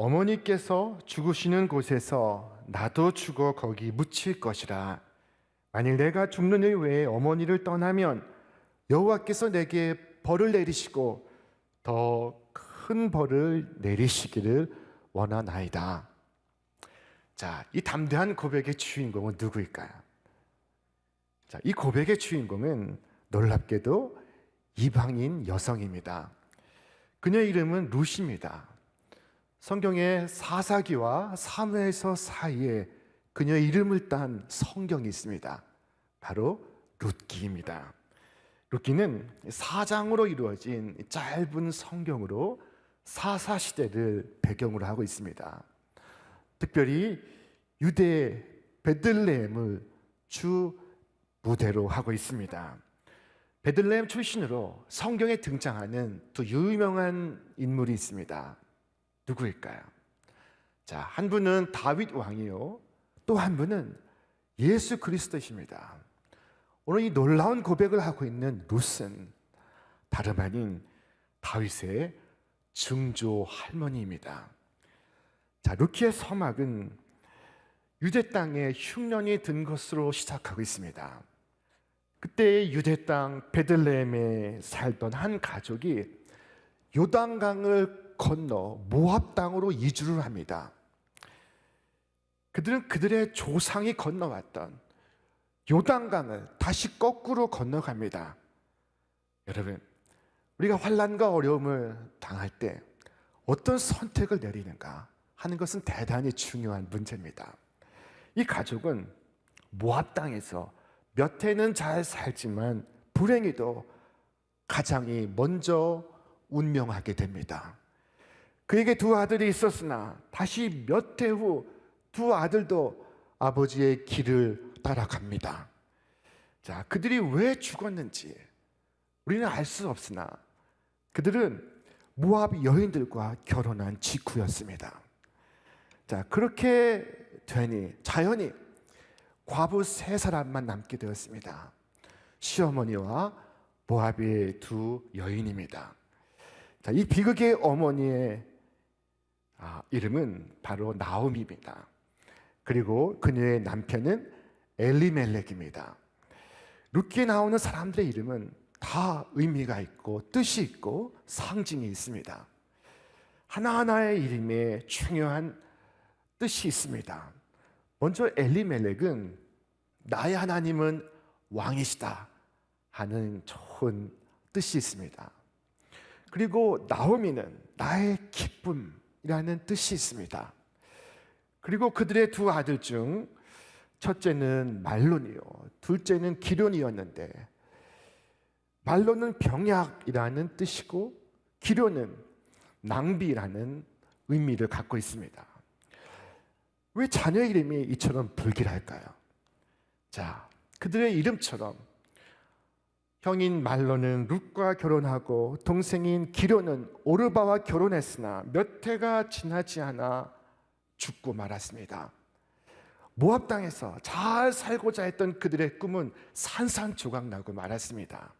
어머니께서 죽으시는 곳에서 나도 죽어 거기 묻힐 것이라. 만일 내가 죽는 일 외에 어머니를 떠나면 여호와께서 내게 벌을 내리시고 더 큰 벌을 내리시기를 원하나이다. 자, 이 담대한 고백의 주인공은 누구일까요? 자, 이 고백의 주인공은 놀랍게도 이방인 여성입니다. 그녀의 이름은 룻입니다. 성경의 사사기와 사무엘서 사이에 그녀의 이름을 딴 성경이 있습니다. 바로 룻기입니다. 룻기는 사장으로 이루어진 짧은 성경으로 사사시대를 배경으로 하고 있습니다. 특별히 유대 베들레헴을 주 무대로 하고 있습니다. 베들레헴 출신으로 성경에 등장하는 또 유명한 인물이 있습니다. 누구일까요? 자, 한 분은 다윗 왕이요, 또 한 분은 예수 그리스도이십니다. 오늘 이 놀라운 고백을 하고 있는 룻은 다름 아닌 다윗의 증조 할머니입니다. 자, 룻기의 서막은 유대 땅에 흉년이 든 것으로 시작하고 있습니다. 그때 유대 땅 베들레헴에 살던 한 가족이 요단강을 건너 모압 땅으로 이주를 합니다. 그들은 그들의 조상이 건너왔던 요단강을 다시 거꾸로 건너갑니다. 여러분, 우리가 환난과 어려움을 당할 때 어떤 선택을 내리는가 하는 것은 대단히 중요한 문제입니다. 이 가족은 모압 땅에서 몇 해는 잘 살지만 불행히도 가장이 먼저 운명하게 됩니다. 그에게 두 아들이 있었으나 다시 몇 해 후 두 아들도 아버지의 길을 따라갑니다. 자, 그들이 왜 죽었는지 우리는 알 수 없으나 그들은 모압 여인들과 결혼한 직후였습니다. 자, 그렇게 되니 자연히 과부 세 사람만 남게 되었습니다. 시어머니와 모압의 두 여인입니다. 자, 이 비극의 어머니의 이름은 바로 나오미입니다. 그리고 그녀의 남편은 엘리멜렉입니다. 룻기에 나오는 사람들의 이름은 다 의미가 있고 뜻이 있고 상징이 있습니다. 하나하나의 이름에 중요한 뜻이 있습니다. 먼저 엘리멜렉은 나의 하나님은 왕이시다 하는 좋은 뜻이 있습니다. 그리고 나오미는 나의 기쁨이라는 뜻이 있습니다. 그리고 그들의 두 아들 중 첫째는 말론이요, 둘째는 기럐이었는데 말론은 병약이라는 뜻이고 기럐은 낭비라는 의미를 갖고 있습니다. 왜 자녀 이름이 이처럼 불길할까요? 자, 그들의 이름처럼 형인 말론은 룻과 결혼하고 동생인 기럐은 오르바와 결혼했으나 몇 해가 지나지 않아 죽고 말았습니다. 모압 땅에서 잘 살고자 했던 그들의 꿈은 산산조각 나고 말았습니다.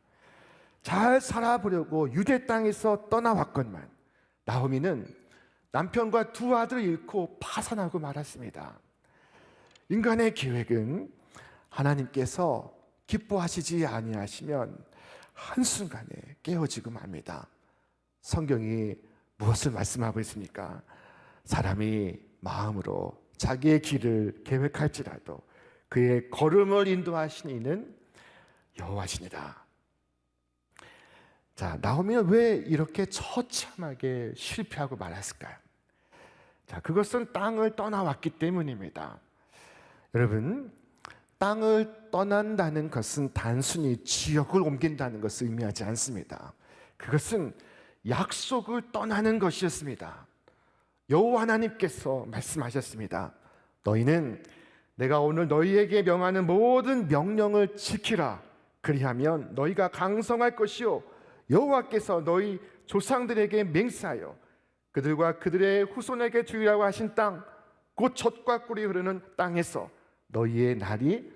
잘 살아보려고 유대 땅에서 떠나왔건만 나오미는 남편과 두 아들을 잃고 파산하고 말았습니다. 인간의 계획은 하나님께서 기뻐하시지 아니하시면 한순간에 깨어지고 맙니다. 성경이 무엇을 말씀하고 있습니까? 사람이 마음으로 자기의 길을 계획할지라도 그의 걸음을 인도하신 이는 여호와시니라. 자, 나오미는 왜 이렇게 처참하게 실패하고 말았을까요? 자, 그것은 땅을 떠나왔기 때문입니다. 여러분, 땅을 떠난다는 것은 단순히 지역을 옮긴다는 것을 의미하지 않습니다. 그것은 약속을 떠나는 것이었습니다. 여호와 하나님께서 말씀하셨습니다. 너희는 내가 오늘 너희에게 명하는 모든 명령을 지키라. 그리하면 너희가 강성할 것이요 여호와께서 너희 조상들에게 맹세하여 그들과 그들의 후손에게 주리라고 하신 땅, 곧 젖과 꿀이 흐르는 땅에서 너희의 날이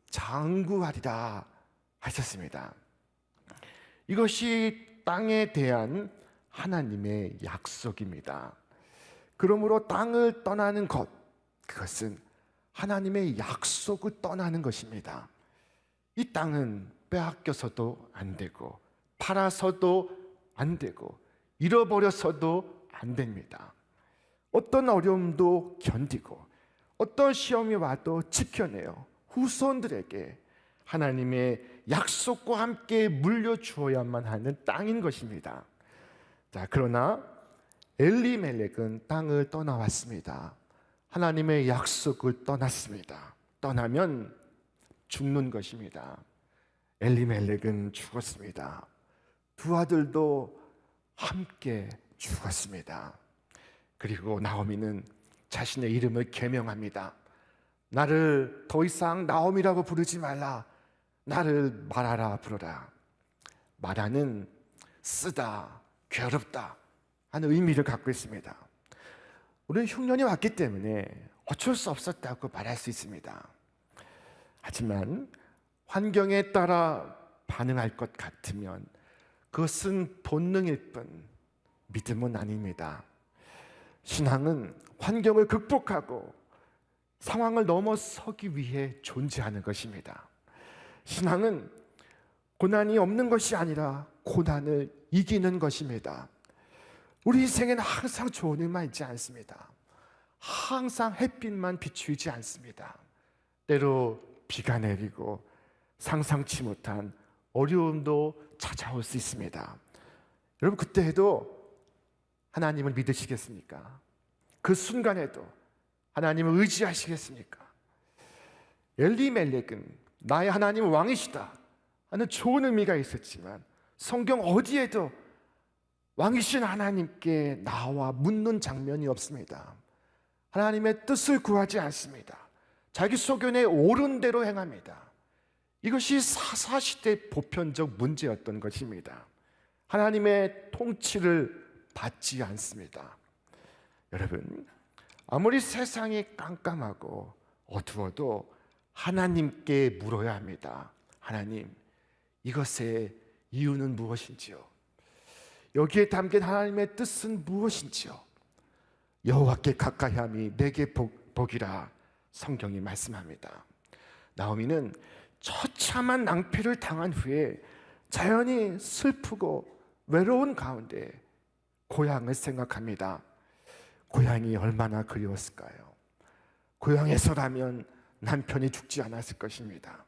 장구하리라 하셨습니다. 이것이 땅에 대한 하나님의 약속입니다. 그러므로 땅을 떠나는 것, 그것은 하나님의 약속을 떠나는 것입니다. 이 땅은 빼앗겨서도 안 되고 팔아서도 안 되고 잃어버려서도 안 됩니다. 어떤 어려움도 견디고 어떤 시험이 와도 지켜내어 후손들에게 하나님의 약속과 함께 물려주어야만 하는 땅인 것입니다. 자, 그러나 엘리멜렉은 땅을 떠나왔습니다. 하나님의 약속을 떠났습니다. 떠나면 죽는 것입니다. 엘리멜렉은 죽었습니다. 두 아들도 함께 죽었습니다. 그리고 나오미는 자신의 이름을 계명합니다. 나를 더 이상 나오미라고 부르지 말라. 나를 마라라 부르라. 마라는 쓰다, 괴롭다 하는 의미를 갖고 있습니다. 우리는 흉년이 왔기 때문에 어쩔 수 없었다고 말할 수 있습니다. 하지만 환경에 따라 반응할 것 같으면 그것은 본능일 뿐 믿음은 아닙니다. 신앙은 환경을 극복하고 상황을 넘어서기 위해 존재하는 것입니다. 신앙은 고난이 없는 것이 아니라 고난을 이기는 것입니다. 우리 인생에는 항상 좋은 일만 있지 않습니다. 항상 햇빛만 비추이지 않습니다. 때로 비가 내리고 상상치 못한 어려움도 찾아올 수 있습니다. 여러분, 그때에도 하나님을 믿으시겠습니까? 그 순간에도 하나님을 의지하시겠습니까? 엘리멜렉은 나의 하나님은 왕이시다 하는 좋은 의미가 있었지만 성경 어디에도 왕이신 하나님께 나와 묻는 장면이 없습니다. 하나님의 뜻을 구하지 않습니다. 자기 소견에 옳은 대로 행합니다. 이것이 사사시대 보편적 문제였던 것입니다. 하나님의 통치를 받지 않습니다. 여러분, 아무리 세상이 깜깜하고 어두워도 하나님께 물어야 합니다. 하나님, 이것의 이유는 무엇인지요? 여기에 담긴 하나님의 뜻은 무엇인지요? 여호와께 가까이함이 내게 복이라 성경이 말씀합니다. 나오미는 처참한 낭패를 당한 후에 자연히 슬프고 외로운 가운데 고향을 생각합니다. 고향이 얼마나 그리웠을까요? 고향에서라면 남편이 죽지 않았을 것입니다.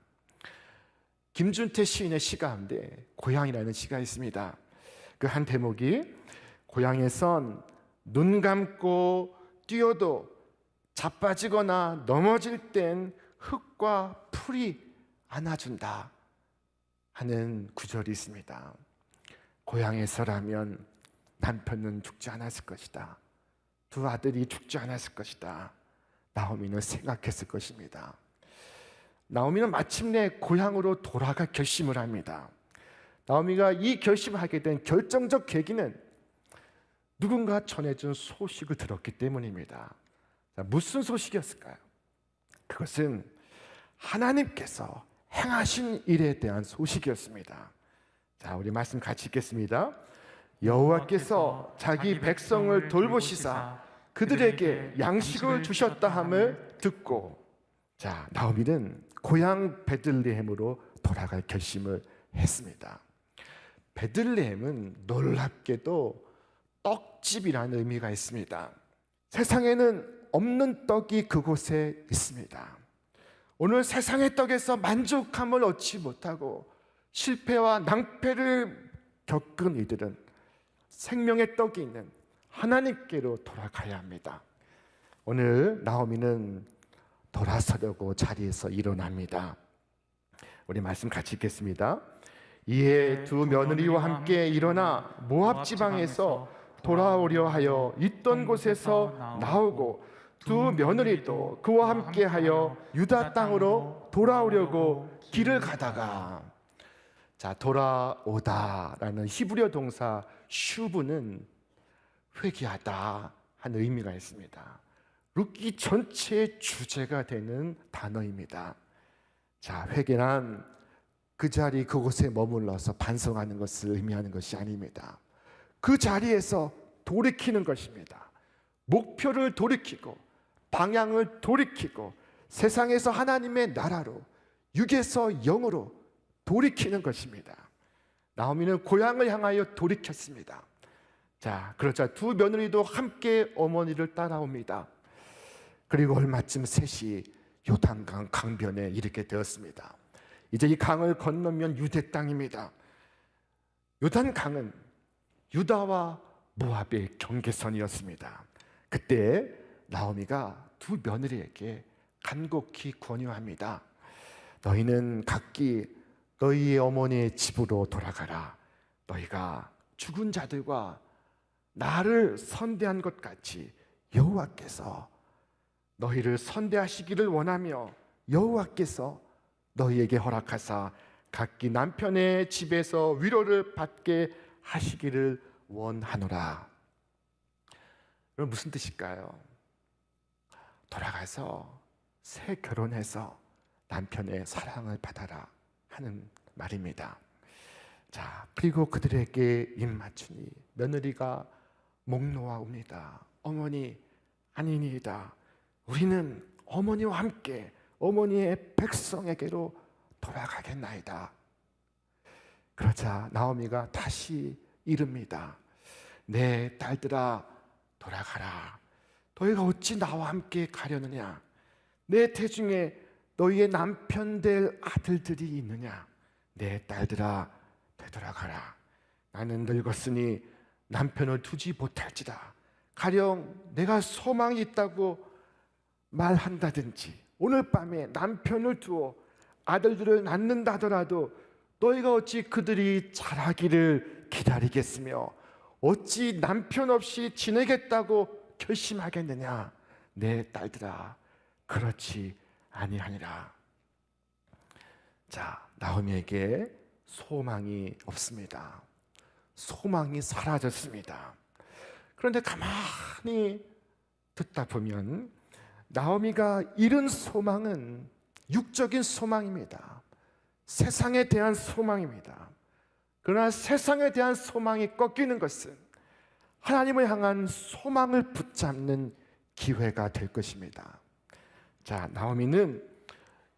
김준태 시인의 시 가운데 고향이라는 시가 있습니다. 그 한 대목이 고향에선 눈 감고 뛰어도 자빠지거나 넘어질 땐 흙과 풀이 안아준다 하는 구절이 있습니다. 고향에서라면 남편은 죽지 않았을 것이다. 두 아들이 죽지 않았을 것이다. 나오미는 생각했을 것입니다. 나오미는 마침내 고향으로 돌아갈 결심을 합니다. 나오미가 이 결심을 하게 된 결정적 계기는 누군가 전해준 소식을 들었기 때문입니다. 자, 무슨 소식이었을까요? 그것은 하나님께서 행하신 일에 대한 소식이었습니다. 자, 우리 말씀 같이 읽겠습니다. 여호와께서 자기 백성을 돌보시사 그들에게 양식을 주셨다 함을 듣고, 자, 나오미는 고향 베들레헴으로 돌아갈 결심을 했습니다. 베들레헴은 놀랍게도 떡집이라는 의미가 있습니다. 세상에는 없는 떡이 그곳에 있습니다. 오늘 세상의 떡에서 만족함을 얻지 못하고 실패와 낭패를 겪은 이들은 생명의 떡이 있는 하나님께로 돌아가야 합니다. 오늘 나오미는 돌아서려고 자리에서 일어납니다. 우리 말씀 같이 읽겠습니다. 이에 두 며느리와 함께 일어나 모압 지방에서 돌아오려 하여 있던 곳에서 나오고 두 며느리도 그와 함께 하여 유다 땅으로 돌아오려고 길을 가다가, 자, 돌아오다라는 히브리어 동사 슈브는 회개하다 하는 의미가 있습니다. 룻기 전체의 주제가 되는 단어입니다. 자, 회개란 그 자리 그곳에 머물러서 반성하는 것을 의미하는 것이 아닙니다. 그 자리에서 돌이키는 것입니다. 목표를 돌이키고 방향을 돌이키고 세상에서 하나님의 나라로, 육에서 영으로 돌이키는 것입니다. 나오미는 고향을 향하여 돌이켰습니다. 자, 그러자 두 며느리도 함께 어머니를 따라옵니다. 그리고 얼마쯤 셋이 요단강 강변에 이르게 되었습니다. 이제 이 강을 건너면 유대 땅입니다. 요단강은 유다와 모압의 경계선이었습니다. 그때 나오미가 두 며느리에게 간곡히 권유합니다. 너희는 각기 너희의 어머니의 집으로 돌아가라. 너희가 죽은 자들과 나를 선대한 것 같이 여호와께서 너희를 선대하시기를 원하며 여호와께서 너희에게 허락하사 각기 남편의 집에서 위로를 받게 하시기를 원하노라. 그럼 무슨 뜻일까요? 돌아가서 새 결혼해서 남편의 사랑을 받아라 하는 말입니다. 자, 그리고 그들에게 입맞추니 며느리가 목 놓아옵니다. 어머니, 아니니이다. 우리는 어머니와 함께 어머니의 백성에게로 돌아가겠나이다. 그러자 나오미가 다시 이릅니다. 내 딸들아, 돌아가라. 너희가 어찌 나와 함께 가려느냐? 내 태중에 너희의 남편 될 아들들이 있느냐? 내 딸들아, 되돌아가라. 나는 늙었으니 남편을 두지 못할지다. 가령 내가 소망이 있다고 말한다든지 오늘 밤에 남편을 두어 아들들을 낳는다더라도 너희가 어찌 그들이 자라기를 기다리겠으며 어찌 남편 없이 지내겠다고 결심하겠느냐? 내 딸들아, 그렇지 아니하니라. 자, 나오미에게 소망이 없습니다. 소망이 사라졌습니다. 그런데 가만히 듣다 보면 나오미가 잃은 소망은 육적인 소망입니다. 세상에 대한 소망입니다. 그러나 세상에 대한 소망이 꺾이는 것은 하나님을 향한 소망을 붙잡는 기회가 될 것입니다. 자, 나오미는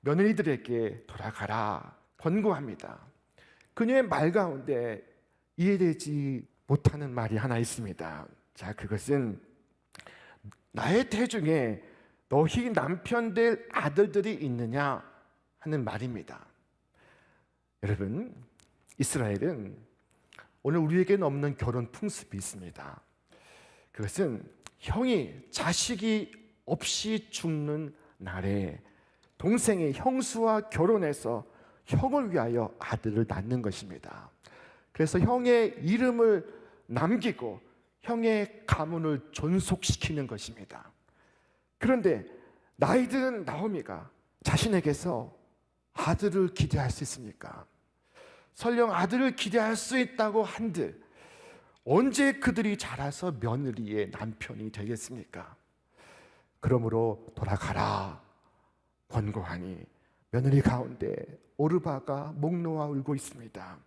며느리들에게 돌아가라 권고합니다. 그녀의 말 가운데 이해되지 못하는 말이 하나 있습니다. 자, 그것은 나의 태중에 너희 남편 될 아들들이 있느냐 하는 말입니다. 여러분, 이스라엘은 오늘 우리에게는 없는 결혼 풍습이 있습니다. 그것은 형이 자식이 없이 죽는 날에 동생이 형수와 결혼해서 형을 위하여 아들을 낳는 것입니다. 그래서 형의 이름을 남기고 형의 가문을 존속시키는 것입니다. 그런데 나이 든 나오미가 자신에게서 아들을 기대할 수 있습니까? 설령 아들을 기대할 수 있다고 한들 언제 그들이 자라서 며느리의 남편이 되겠습니까? 그러므로 돌아가라 권고하니 며느리 가운데 오르바가 목 놓아 울고 있습니다.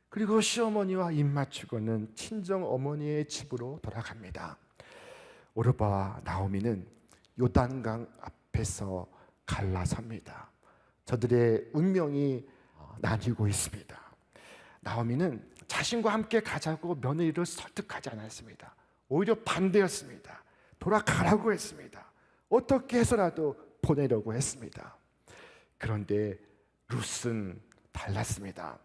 그리고 시어머니와 입맞추고는 친정 어머니의 집으로 돌아갑니다. 오르바와 나오미는 요단강 앞에서 갈라섭니다. 저들의 운명이 나뉘고 있습니다. 나오미는 자신과 함께 가자고 며느리를 설득하지 않았습니다. 오히려 반대였습니다. 돌아가라고 했습니다. 어떻게 해서라도 보내려고 했습니다. 그런데 룻은 달랐습니다.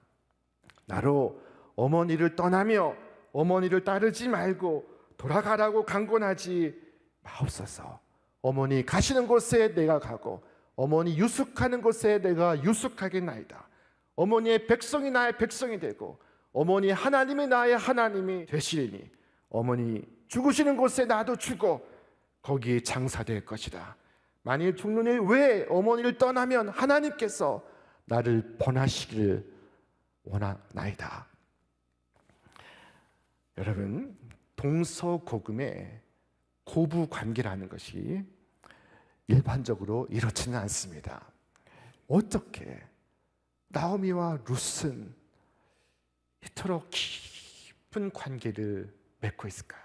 나로 어머니를 떠나며 어머니를 따르지 말고 돌아가라고 강권하지 마옵소서. 어머니 가시는 곳에 내가 가고 어머니 유숙하는 곳에 내가 유숙하겠나이다. 어머니의 백성이 나의 백성이 되고 어머니 하나님이 나의 하나님이 되시리니 어머니 죽으시는 곳에 나도 죽어 거기에 장사될 것이다. 만일 죽느니 왜 어머니를 떠나면 하나님께서 나를 번하시기를 원하나이다. 여러분, 동서고금의 고부 관계라는 것이 일반적으로 이렇지는 않습니다. 어떻게 나오미와 룻은 이토록 깊은 관계를 맺고 있을까요?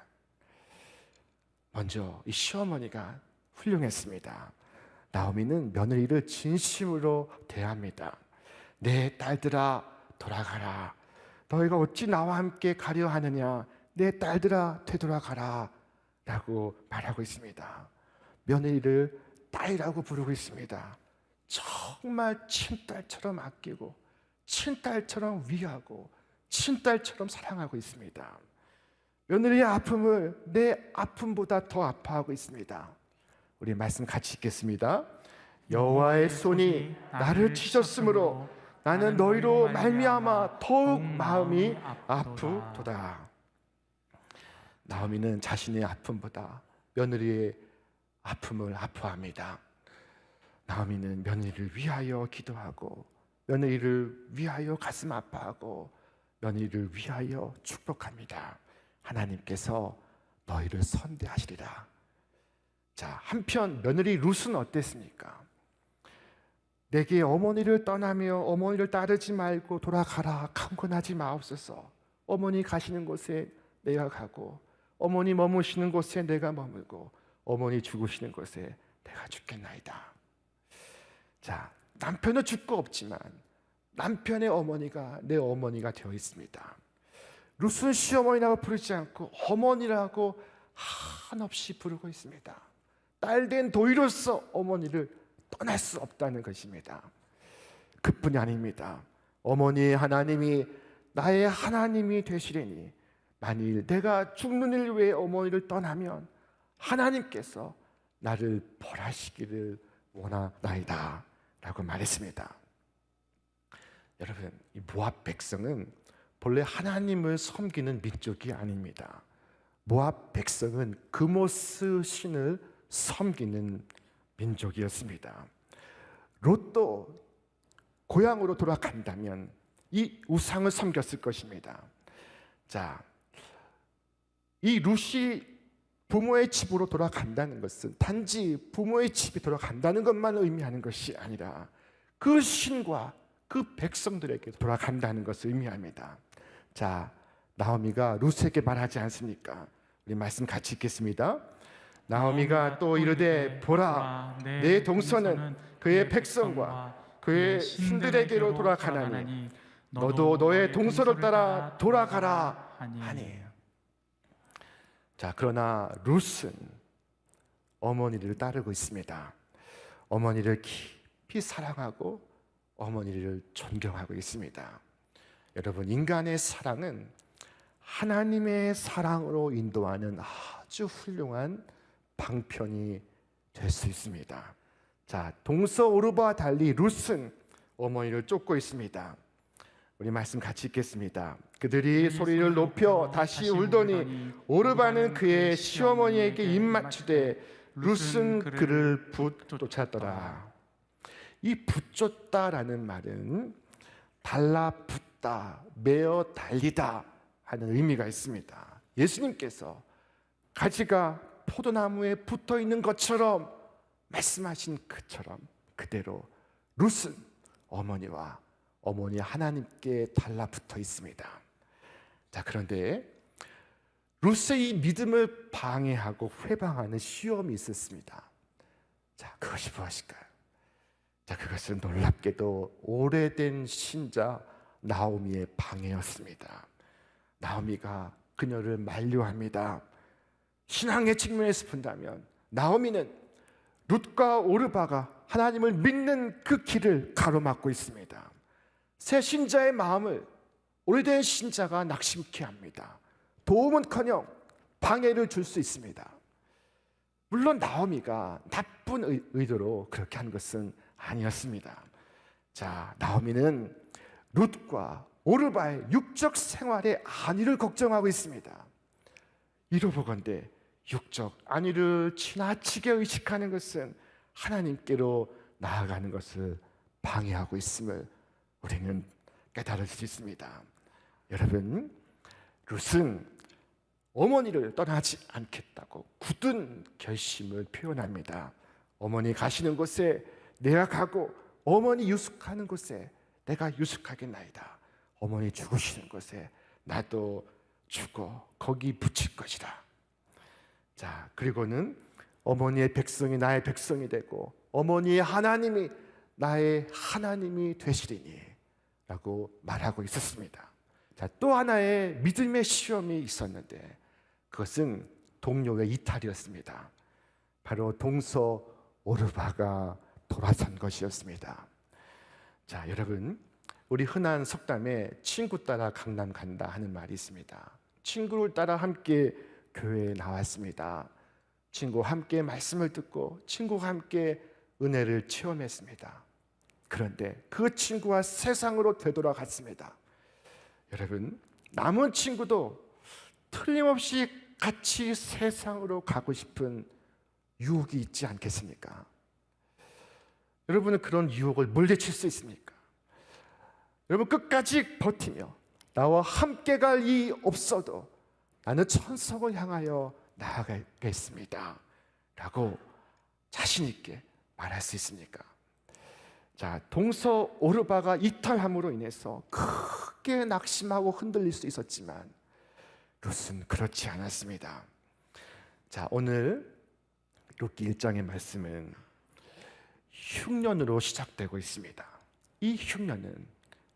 먼저 이 시어머니가 훌륭했습니다. 나오미는 며느리를 진심으로 대합니다. 내 딸들아 돌아가라. 너희가 어찌 나와 함께 가려 하느냐. 내 딸들아 되돌아가라 라고 말하고 있습니다. 며느리를 딸이라고 부르고 있습니다. 정말 친딸처럼 아끼고 친딸처럼 위하고 친딸처럼 사랑하고 있습니다. 며느리의 아픔을 내 아픔보다 더 아파하고 있습니다. 우리 말씀 같이 읽겠습니다. 여호와의 손이 나를 치셨으므로 나는 너희로 말미암아 더욱 마음이 아프도다. 나오미는 자신의 아픔보다 며느리의 아픔을 아파합니다. 나오미는 며느리를 위하여 기도하고 며느리를 위하여 가슴 아파하고 며느리를 위하여 축복합니다. 하나님께서 너희를 선대하시리라. 자, 한편 며느리 룻은 어땠습니까? 내게 어머니를 떠나며 어머니를 따르지 말고 돌아가라 강권하지 마옵소서. 어머니 가시는 곳에 내가 가고 어머니 머무시는 곳에 내가 머물고 어머니 죽으시는 곳에 내가 죽겠나이다. 자, 남편은 죽고 없지만 남편의 어머니가 내 어머니가 되어 있습니다. 룻은 시어머니라고 부르지 않고 어머니라고 한없이 부르고 있습니다. 딸된 도리로서 어머니를 떠날 수 없다는 것입니다. 그뿐이 아닙니다. 어머니의 하나님이 나의 하나님이 되시리니 만일 내가 죽는 일 외에 어머니를 떠나면 하나님께서 나를 벌하시기를 원하나이다 라고 말했습니다. 여러분, 이 모압 백성은 본래 하나님을 섬기는 민족이 아닙니다. 모압 백성은 그모스 신을 섬기는 민족이었습니다. 롯도 고향으로 돌아간다면 이 우상을 섬겼을 것입니다. 자, 이 룻이 부모의 집으로 돌아간다는 것은 단지 부모의 집이 돌아간다는 것만 의미하는 것이 아니라 그 신과 그 백성들에게 돌아간다는 것을 의미합니다. 자, 나오미가 룻에게 말하지 않습니까? 우리 말씀 같이 읽겠습니다. 나오미가 또 이르되 보라, 내 동서는 그의 백성과 그의 신들에게로 돌아가나니 너도 너의 동서를 따라 돌아가라 하니. 자, 그러나 룻은 어머니를 따르고 있습니다. 어머니를 깊이 사랑하고 어머니를 존경하고 있습니다. 여러분, 인간의 사랑은 하나님의 사랑으로 인도하는 아주 훌륭한 방편이 될 수 있습니다. 자, 동서 오르바와 달리 룻은 어머니를 쫓고 있습니다. 우리 말씀 같이 읽겠습니다. 그들이 소리를 높여 다시 울더니 오르바는 그의 시어머니에게 입맞추되 룻은 그를 붙쫓았더라. 이 붙쫓다라는 말은 달라붙다, 매어 달리다 하는 의미가 있습니다. 예수님께서 가지가 포도나무에 붙어 있는 것처럼 말씀하신 그처럼 그대로 룻은 어머니와 어머니 하나님께 달라붙어 있습니다. 자, 그런데 룻의 이 믿음을 방해하고 회방하는 시험이 있었습니다. 자, 그것이 무엇일까요? 자, 그것은 놀랍게도 오래된 신자 나오미의 방해였습니다. 나오미가 그녀를 만류합니다. 신앙의 측면에서 본다면 나오미는 룻과 오르바가 하나님을 믿는 그 길을 가로막고 있습니다. 새 신자의 마음을 오래된 신자가 낙심케 합니다. 도움은커녕 방해를 줄 수 있습니다. 물론 나오미가 나쁜 의도로 그렇게 한 것은 아니었습니다. 자, 나오미는 룻과 오르바의 육적 생활의 안위를 걱정하고 있습니다. 이로 보건대 육적 안위를 지나치게 의식하는 것은 하나님께로 나아가는 것을 방해하고 있음을 우리는 깨달을 수 있습니다. 여러분, 룻은 어머니를 떠나지 않겠다고 굳은 결심을 표현합니다. 어머니 가시는 곳에 내가 가고 어머니 유숙하는 곳에 내가 유숙하겠나이다. 어머니 죽으시는 곳에 나도 죽어 거기 붙일 것이다. 자, 그리고는 어머니의 백성이 나의 백성이 되고 어머니의 하나님이 나의 하나님이 되시리니 라고 말하고 있었습니다. 자, 또 하나의 믿음의 시험이 있었는데 그것은 동료의 이탈이었습니다. 바로 동서 오르바가 돌아선 것이었습니다. 자, 여러분, 우리 흔한 속담에 친구 따라 강남 간다 하는 말이 있습니다. 친구를 따라 함께 교회에 나왔습니다. 친구와 함께 말씀을 듣고 친구와 함께 은혜를 체험했습니다. 그런데 그 친구와 세상으로 되돌아갔습니다. 여러분, 남은 친구도 틀림없이 같이 세상으로 가고 싶은 유혹이 있지 않겠습니까? 여러분은 그런 유혹을 물리칠 수 있습니까? 여러분, 끝까지 버티며 나와 함께 갈 이 없어도 나는 천성을 향하여 나아가겠습니다 라고 자신 있게 말할 수 있습니까? 자, 동서 오르바가 이탈함으로 인해서 크게 낙심하고 흔들릴 수 있었지만 롯은 그렇지 않았습니다. 자, 오늘 롯기 1장의 말씀은 흉년으로 시작되고 있습니다. 이 흉년은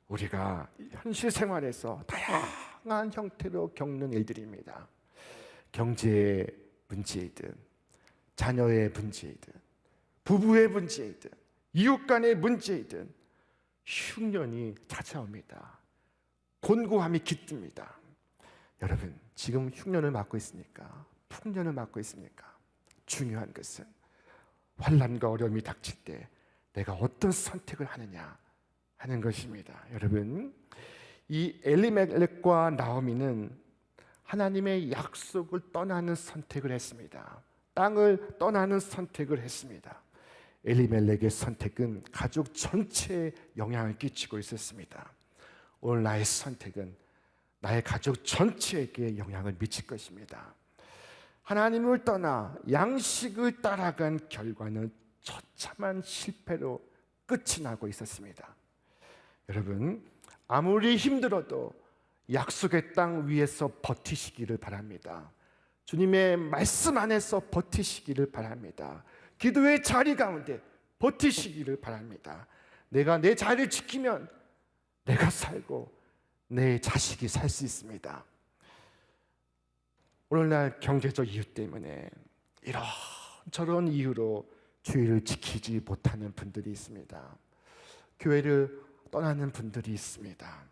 우리가 현실 생활에서 다양한 형태로 겪는 일들입니다. 경제의 문제이든 자녀의 문제이든 부부의 문제이든 이웃 간의 문제이든 흉년이 찾아옵니다. 곤고함이 깃듭니다. 여러분, 지금 흉년을 맞고 있습니까? 풍년을 맞고 있습니까? 중요한 것은 환난과 어려움이 닥칠 때 내가 어떤 선택을 하느냐 하는 것입니다. 여러분, 이 엘리멜렉과 나오미는 하나님의 약속을 떠나는 선택을 했습니다. 땅을 떠나는 선택을 했습니다. 엘리멜렉의 선택은 가족 전체에 영향을 끼치고 있었습니다. 오늘 나의 선택은 나의 가족 전체에게 영향을 미칠 것입니다. 하나님을 떠나 양식을 따라간 결과는 처참한 실패로 끝이 나고 있었습니다. 여러분, 아무리 힘들어도 약속의 땅 위에서 버티시기를 바랍니다. 주님의 말씀 안에서 버티시기를 바랍니다. 기도의 자리 가운데 버티시기를 바랍니다. 내가 내 자리를 지키면 내가 살고 내 자식이 살 수 있습니다. 오늘날 경제적 이유 때문에 이런저런 이유로 주의를 지키지 못하는 분들이 있습니다. 교회를 떠나는 분들이 있습니다.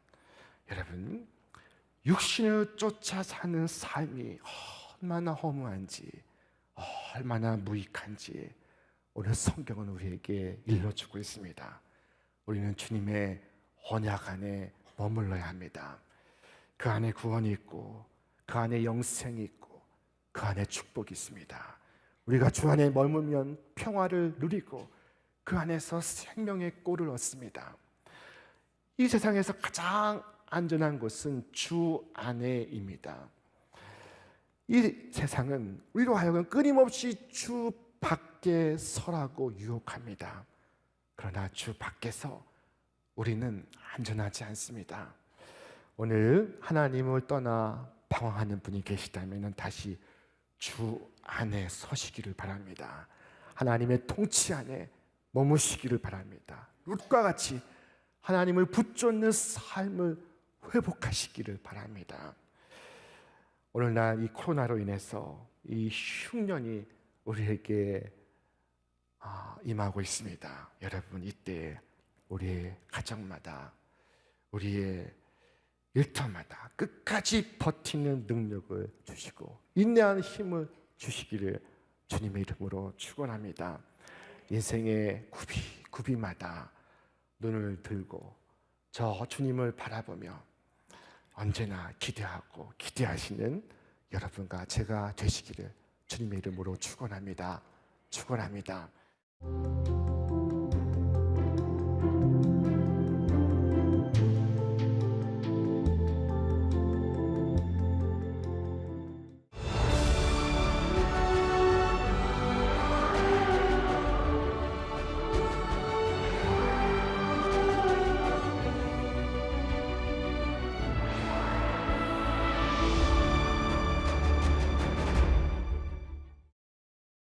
여러분, 육신을 쫓아 사는 삶이 얼마나 허무한지, 얼마나 무익한지 오늘 성경은 우리에게 일러주고 있습니다. 우리는 주님의 언약 안에 머물러야 합니다. 그 안에 구원이 있고 그 안에 영생이 있고 그 안에 축복이 있습니다. 우리가 주 안에 머물면 평화를 누리고 그 안에서 생명의 꼴을 얻습니다. 이 세상에서 가장 안전한 곳은 주 안에입니다. 이 세상은 우리로 하여금 끊임없이 주 밖에 서라고 유혹합니다. 그러나 주 밖에서 우리는 안전하지 않습니다. 오늘 하나님을 떠나 방황하는 분이 계시다면 다시 주 안에 서시기를 바랍니다. 하나님의 통치 안에 머무시기를 바랍니다. 룻과 같이 하나님을 붙잡는 삶을 회복하시기를 바랍니다. 오늘날 이 코로나로 인해서 이 흉년이 우리에게 임하고 있습니다. 여러분, 이때 우리의 가정마다 우리의 일터마다 끝까지 버티는 능력을 주시고 인내하는 힘을 주시기를 주님의 이름으로 축원합니다. 인생의 구비마다 눈을 들고 저 주님을 바라보며 언제나 기대하고 기대하시는 여러분과 제가 되시기를 주님의 이름으로 축원합니다. 축원합니다.